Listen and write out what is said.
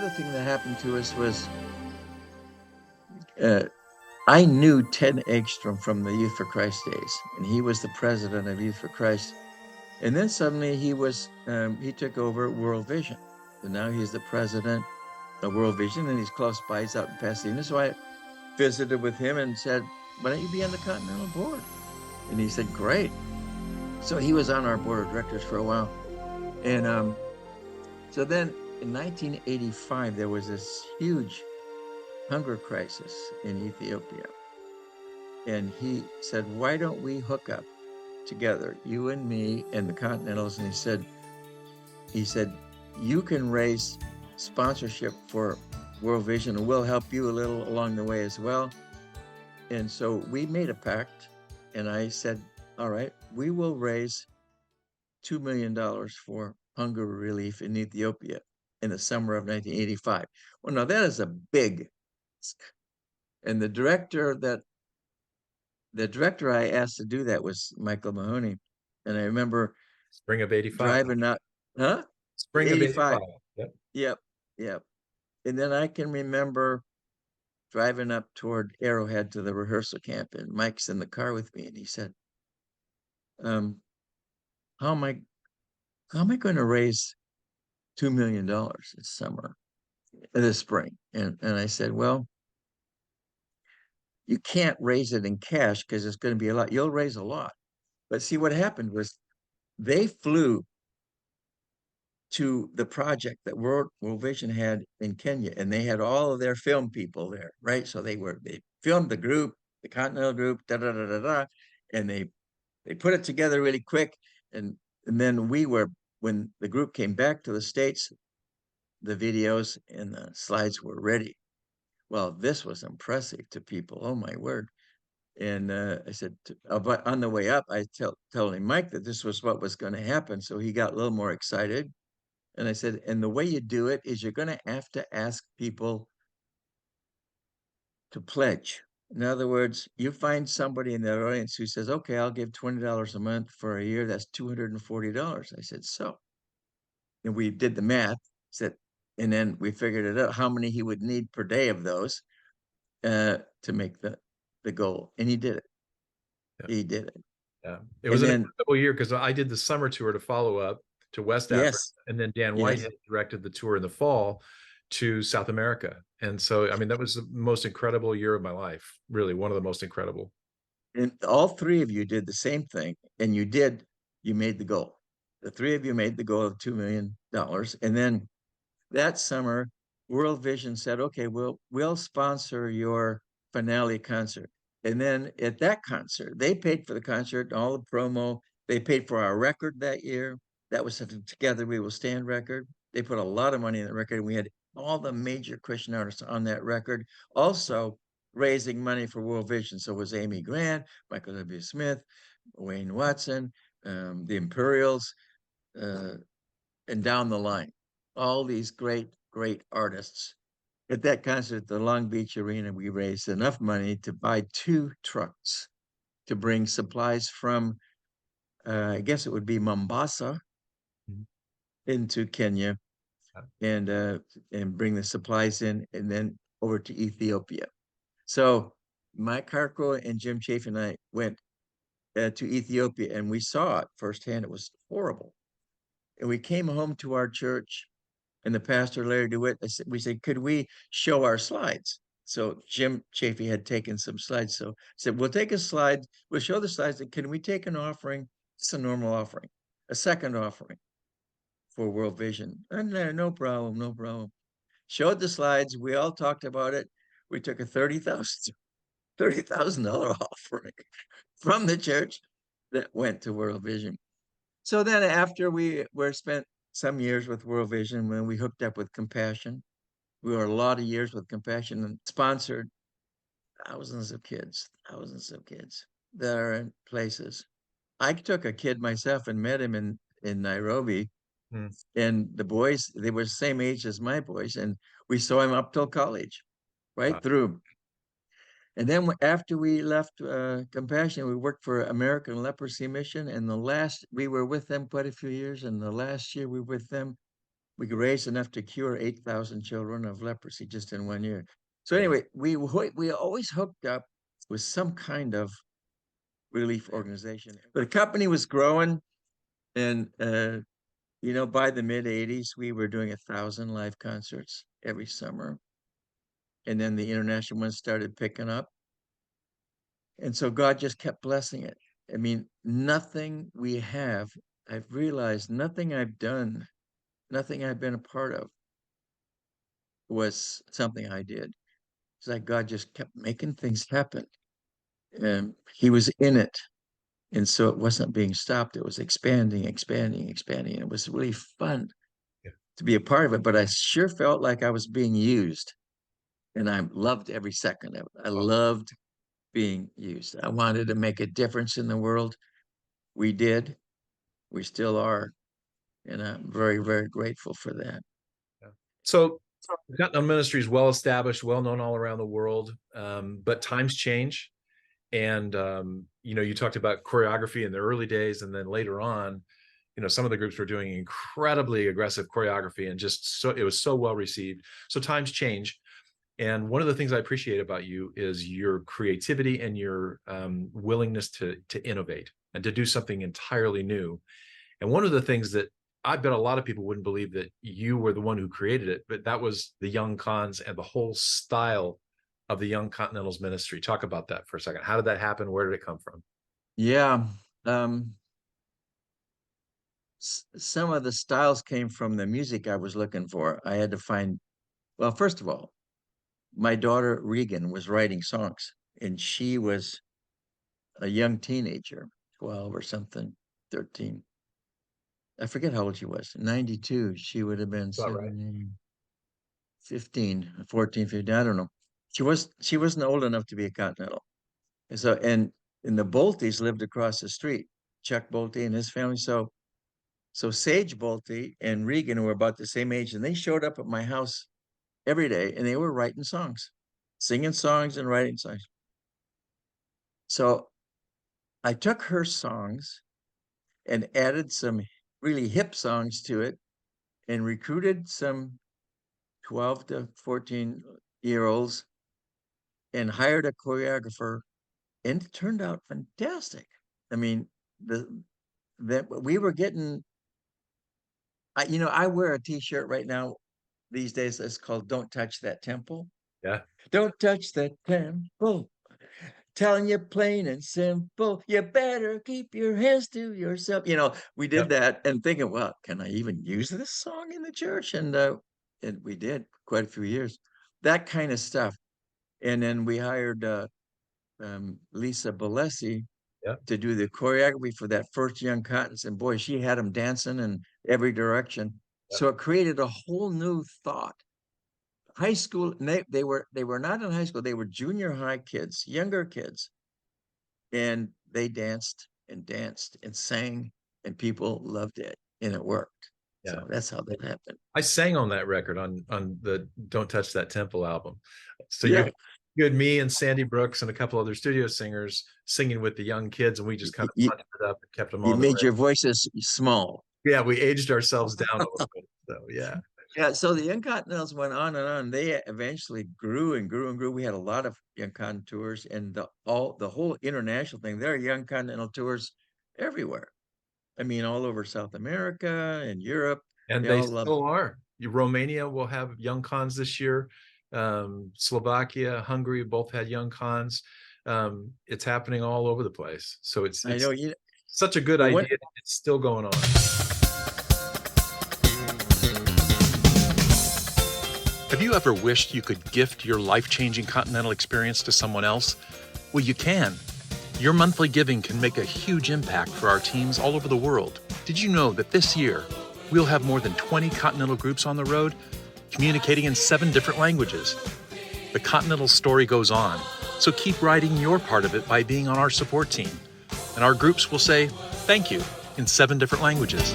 other thing that happened to us was uh, I knew Ted Eggstrom from the Youth for Christ days, and he was the president of Youth for Christ. And then suddenly he took over World Vision. So now he's the president of World Vision, and he's close by. He's out in Pasadena. So I visited with him and said, "Why don't you be on the Continental board?" And he said, "Great." So he was on our board of directors for a while. And so then in 1985, there was this huge hunger crisis in Ethiopia. And he said, "Why don't we hook up together, you and me and the Continentals?" And he said, "You can raise sponsorship for World Vision, and we'll help you a little along the way as well." And so we made a pact, and I said, "All right, we will raise $2 million for hunger relief in Ethiopia in the summer of 1985. Well, now that is a big, and the director I asked to do that was Michael Mahoney. And I remember Spring of 85. driving up, huh? Spring of 85. 85. Yep. Yep. Yep. And then I can remember driving up toward Arrowhead to the rehearsal camp, and Mike's in the car with me, and he said, um, how am I going to raise $2 million this summer, this spring? And I said, "Well, you can't raise it in cash because it's going to be a lot. You'll raise a lot." But see, what happened was they flew to the project that World Vision had in Kenya, and they had all of their film people there, right? So they filmed the group, the Continental group, da da da da da, and they put it together really quick, and then when the group came back to the States, the videos and the slides were ready. Well, this was impressive to people. Oh my word! And I said, but on the way up, I telling Mike that this was what was going to happen, so he got a little more excited. And I said, "And the way you do it is you're going to have to ask people to pledge. In other words, you find somebody in that audience who says, 'Okay, I'll give $20 a month for a year. That's $240. I said, "So," and we did the math, said, and then we figured it out how many he would need per day of those to make the goal. And he did it. Yeah. He did it. Yeah. It was And an then, incredible year because I did the summer tour to follow up to West Africa, yes, and then Dan yes. Whitehead directed the tour in the fall to South America. And so, I mean, that was the most incredible year of my life, really one of the most incredible. And all three of you did the same thing, and you made the goal. The three of you made the goal of $2 million. And then that summer, World Vision said, "Okay, we'll sponsor your finale concert." And then at that concert, they paid for the concert, all the promo. They paid for our record that year. That was a Together We Will Stand record. They put a lot of money in the record, and we had all the major Christian artists on that record. Also raising money for World Vision. So it was Amy Grant, Michael W. Smith, Wayne Watson, the Imperials, uh, and down the line. All these great, great artists. At that concert at the Long Beach Arena, we raised enough money to buy 2 trucks to bring supplies from, I guess it would be Mombasa Mhm. into Kenya, Yeah. and bring the supplies in, and then over to Ethiopia. So Mike Harko and Jim Chafe and I went to Ethiopia, and we saw it firsthand. It was horrible. And we came home to our church, and the pastor, Larry DeWitt, we said, "Could we show our slides?" So Jim Chafee had taken some slides. So I said, "We'll take a slide. We'll show the slides. Can we take an offering? It's a normal offering, a second offering for World Vision." And there, no problem, no problem. Showed the slides. We all talked about it. We took a $30,000 offering from the church that went to World Vision. So then after we were spent some years with World Vision, when we hooked up with Compassion, we were a lot of years with Compassion and sponsored thousands of kids that are in places. I took a kid myself and met him in Nairobi, Hmm. and the boys, they were the same age as my boys, and we saw him up till college, right through. And then after we left Compassion, we worked for American Leprosy Mission. And we were with them quite a few years. And the last year we were with them, We raised enough to cure 8,000 children of leprosy just in 1 year. So anyway, we always hooked up with some kind of relief organization. But the company was growing, and by the mid '80s, we were doing 1,000 live concerts every summer, and then the international ones started picking up, and so God just kept blessing it. I mean, nothing we have, I've realized, nothing I've done, nothing I've been a part of was something I did. It's like God just kept making things happen, and He was in it. And so it wasn't being stopped. It was expanding, expanding, expanding. It was really fun Yeah. to be a part of it, but I sure felt like I was being used. And I loved every second of it. I loved being used. I wanted to make a difference in the world. We did. We still are. And I'm very, very grateful for that. Yeah. So the Continental ministry is well established, well known all around the world, but times change. And you talked about choreography in the early days, and then later on, some of the groups were doing incredibly aggressive choreography, and it was so well received. So times change. And one of the things I appreciate about you is your creativity and your willingness to innovate and to do something entirely new. And one of the things that I bet a lot of people wouldn't believe that you were the one who created it, but that was the Young Cons and the whole style of the Young Continentals ministry. Talk about that for a second. How did that happen? Where did it come from? Yeah. Some of the styles came from the music I was looking for. I had to find, well, first of all, my daughter Regan was writing songs, and she was a young teenager, 12 or something, 13. I forget how old she was. 92. She would have been All right. 17, 15, 14, 15. I don't know. She wasn't old enough to be a Continental. And the Boltes lived across the street, Chuck Bolte and his family. So Sage Bolte and Regan were about the same age, and they showed up at my house every day, and they were writing songs, singing songs and writing songs. So I took her songs and added some really hip songs to it, and recruited some 12 to 14-year-olds and hired a choreographer, and it turned out fantastic. I mean, that we were getting. I wear a T-shirt right now these days that's called "Don't Touch That Temple." Yeah. Don't touch that temple. Telling you plain and simple, you better keep your hands to yourself. We did Yep. that and thinking, well, can I even use this song in the church? And we did quite a few years, that kind of stuff. And then we hired Lisa Balesi Yep. to do the choreography for that first Young Cottons, and boy, she had them dancing in every direction. Yep. So it created a whole new thought. High school, they were not in high school, they were junior high kids, younger kids, and they danced and sang, and people loved it, and it worked. Yeah. So that's how that happened. I sang on that record on the Don't Touch That Temple album. So Yeah. you had me and Sandy Brooks and a couple other studio singers singing with the young kids, and we just kind of You, punched it up and kept them you on made your voices small. Yeah, we aged ourselves down a little bit. So yeah. Yeah, so the Young Continentals went on and on. They eventually grew and grew and grew. We had a lot of Young Con tours, and the whole international thing. There are Young Continental tours everywhere. I mean, all over South America and Europe. And They they all love. still are. Romania will have Young Cons this year. Slovakia, Hungary both had Young Cons. It's happening all over the place. So it's I know such a good well, idea. It's still going on. Have you ever wished you could gift your life-changing Continental experience to someone else? Well, you can. Your monthly giving can make a huge impact for our teams all over the world. Did you know that this year, we'll have more than 20 Continental groups on the road, communicating in 7 different languages? The Continental story goes on, so keep writing your part of it by being on our support team. And our groups will say, thank you, in 7 different languages.